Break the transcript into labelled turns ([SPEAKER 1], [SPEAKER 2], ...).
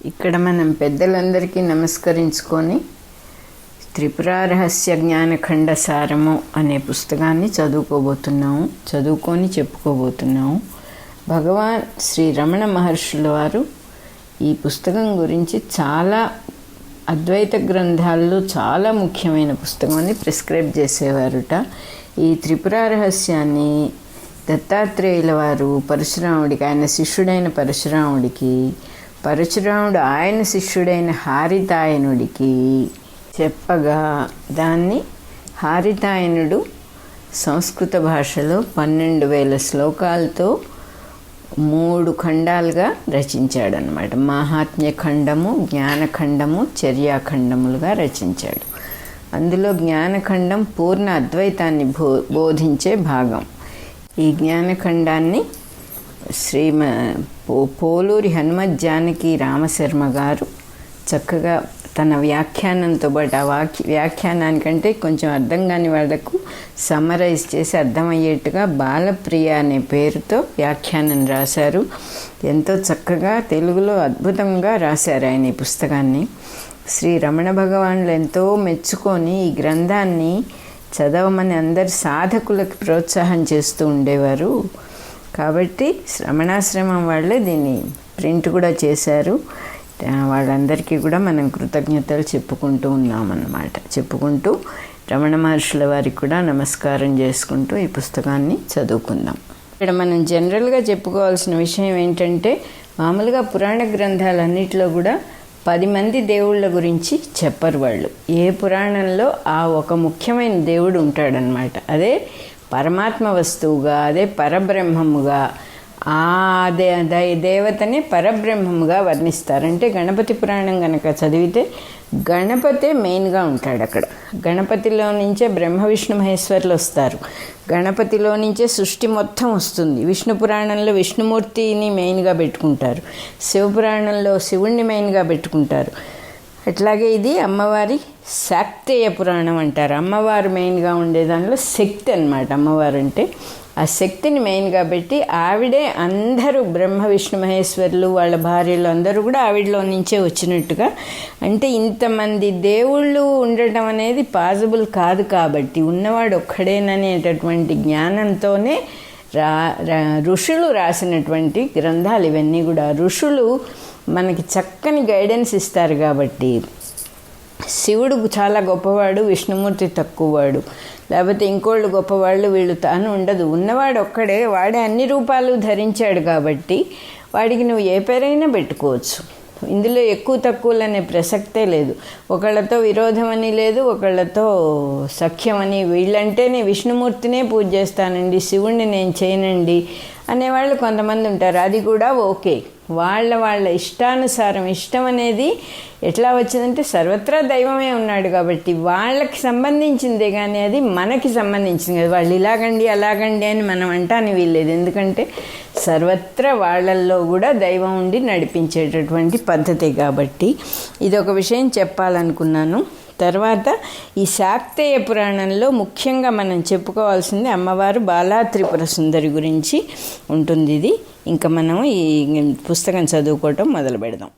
[SPEAKER 1] ఇక్కడ మనం పెద్దలందరికీ నమస్కరించుకొని త్రిపుర రహస్య జ్ఞానఖండ సారము అనే పుస్తకాన్ని చదువుకొని చెప్పుకోబోతున్నాము. భగవాన్ శ్రీ రమణ మహర్షుల వారు ఈ పుస్తకం గురించి చాలా అద్వైత గ్రంథాల్లో చాలా ముఖ్యమైన పుస్తకం అని ప్రిస్క్రైబ్ చేసేవారుట. ఈ త్రిపుర రహస్యాన్ని దత్తాత్రేయుల వారు పరశురాముడికి, ఆయన శిష్యుడైన పరశురాముడు ఆయన శిష్యుడైన హారితాయనుడికి చెప్పగా దాన్ని హారితాయనుడు సంస్కృత భాషలో 12,000 శ్లోకాలతో 3 ఖండాలుగా రచించాడనమాట. మాహాత్మ్య ఖండము, జ్ఞానఖండము, చర్యాఖండములుగా రచించాడు. అందులో జ్ఞానఖండం పూర్ణ అద్వైతాన్ని బోధించే భాగం. ఈ జ్ఞానఖండాన్ని పోలూరి హనుమత్ జానకి రామశర్మ గారు చక్కగా తన వ్యాఖ్యానంతో పాటు ఆ వ్యాఖ్యానానికంటే కొంచెం అర్థం కాని వాళ్ళకు సమ్మరైజ్ చేసి అర్థమయ్యేట్టుగా బాలప్రియ అనే పేరుతో వ్యాఖ్యానం రాశారు. ఎంతో చక్కగా తెలుగులో అద్భుతంగా రాశారు ఆయన ఈ పుస్తకాన్ని. శ్రీ రమణ భగవానులు ఎంతో మెచ్చుకొని ఈ గ్రంథాన్ని చదవమని అందరు సాధకులకు ప్రోత్సాహం చేస్తూ ఉండేవారు. కాబట్టి రమణాశ్రమం వాళ్ళే దీన్ని ప్రింట్ కూడా చేశారు. వాళ్ళందరికీ కూడా మనం కృతజ్ఞతలు చెప్పుకుంటూ రమణ మహర్షుల వారికి కూడా నమస్కారం చేసుకుంటూ ఈ పుస్తకాన్ని చదువుకుందాం. ఇక్కడ మనం జనరల్గా చెప్పుకోవాల్సిన విషయం ఏంటంటే, మామూలుగా పురాణ గ్రంథాలన్నిటిలో కూడా 10 మంది దేవుళ్ళ గురించి చెప్పరు వాళ్ళు. ఏ పురాణంలో ఆ ఒక ముఖ్యమైన దేవుడు ఉంటాడనమాట. అదే పరమాత్మ వస్తువుగా, అదే పరబ్రహ్మముగా, అదే దేవతని పరబ్రహ్మముగా వర్ణిస్తారంటే గణపతి పురాణం కనుక చదివితే గణపతే మెయిన్గా ఉంటాడు అక్కడ. గణపతిలో నుంచే బ్రహ్మ విష్ణు మహేశ్వరులు వస్తారు. గణపతిలో నుంచే సృష్టి మొత్తం వస్తుంది. విష్ణు పురాణంలో విష్ణుమూర్తిని మెయిన్గా పెట్టుకుంటారు. శివపురాణంలో శివుణ్ణి మెయిన్గా పెట్టుకుంటారు. అట్లాగే ఇది అమ్మవారి శాక్తేయ పురాణం అంటారు. అమ్మవారు మెయిన్గా ఉండే దానిలో శక్తి అన్నమాట. అమ్మవారు అంటే ఆ శక్తిని మెయిన్గా పెట్టి ఆవిడే అందరూ బ్రహ్మ విష్ణు మహేశ్వరులు వాళ్ళ భార్యలు అందరూ కూడా ఆవిడలో నుంచే వచ్చినట్టుగా. అంటే ఇంతమంది దేవుళ్ళు ఉండటం అనేది పాసిబుల్ కాదు. కాబట్టి ఉన్నవాడు ఒక్కడేననేటటువంటి జ్ఞానంతోనే ఋషులు రాసినటువంటి గ్రంథాలు ఇవన్నీ కూడా. ఋషులు మనకి చక్కని గైడెన్స్ ఇస్తారు. కాబట్టి శివుడు చాలా గొప్పవాడు, విష్ణుమూర్తి తక్కువవాడు, లేకపోతే ఇంకోళ్ళు గొప్పవాళ్ళు, వీళ్ళు తాను ఉండదు. ఉన్నవాడు ఒక్కడే, వాడే అన్ని రూపాలు ధరించాడు. కాబట్టి వాడికి నువ్వు ఏ పేరైనా పెట్టుకోవచ్చు. ఇందులో ఎక్కువ తక్కువలు అనే ప్రసక్తే లేదు. ఒకళ్ళతో విరోధం అని లేదు, ఒకళ్ళతో సఖ్యం అని. వీళ్ళంటేనే విష్ణుమూర్తినే పూజ చేస్తానండి, శివుణ్ణి నేను చేయనండి అనేవాళ్ళు కొంతమంది ఉంటారు. అది కూడా ఓకే. వాళ్ళ ఇష్టానుసారం. ఇష్టం అనేది ఎట్లా వచ్చిందంటే సర్వత్రా దైవమే ఉన్నాడు కాబట్టి వాళ్ళకి సంబంధించిందే, కానీ అది మనకి సంబంధించింది కదా. వాళ్ళు ఇలాగండి అలాగండి అని మనం అంటాని వీల్లేదు. ఎందుకంటే సర్వత్రా వాళ్ళల్లో కూడా దైవం ఉండి నడిపించేటటువంటి పద్ధతి. కాబట్టి ఇదొక విషయం చెప్పాలనుకున్నాను. తర్వాత ఈ శాక్తేయ పురాణంలో ముఖ్యంగా మనం చెప్పుకోవాల్సింది అమ్మవారు బాలా త్రిపుర సుందరి గురించి ఉంటుంది. ఇది ఇంకా మనం ఈ పుస్తకం చదువుకోవటం మొదలు పెడదాం.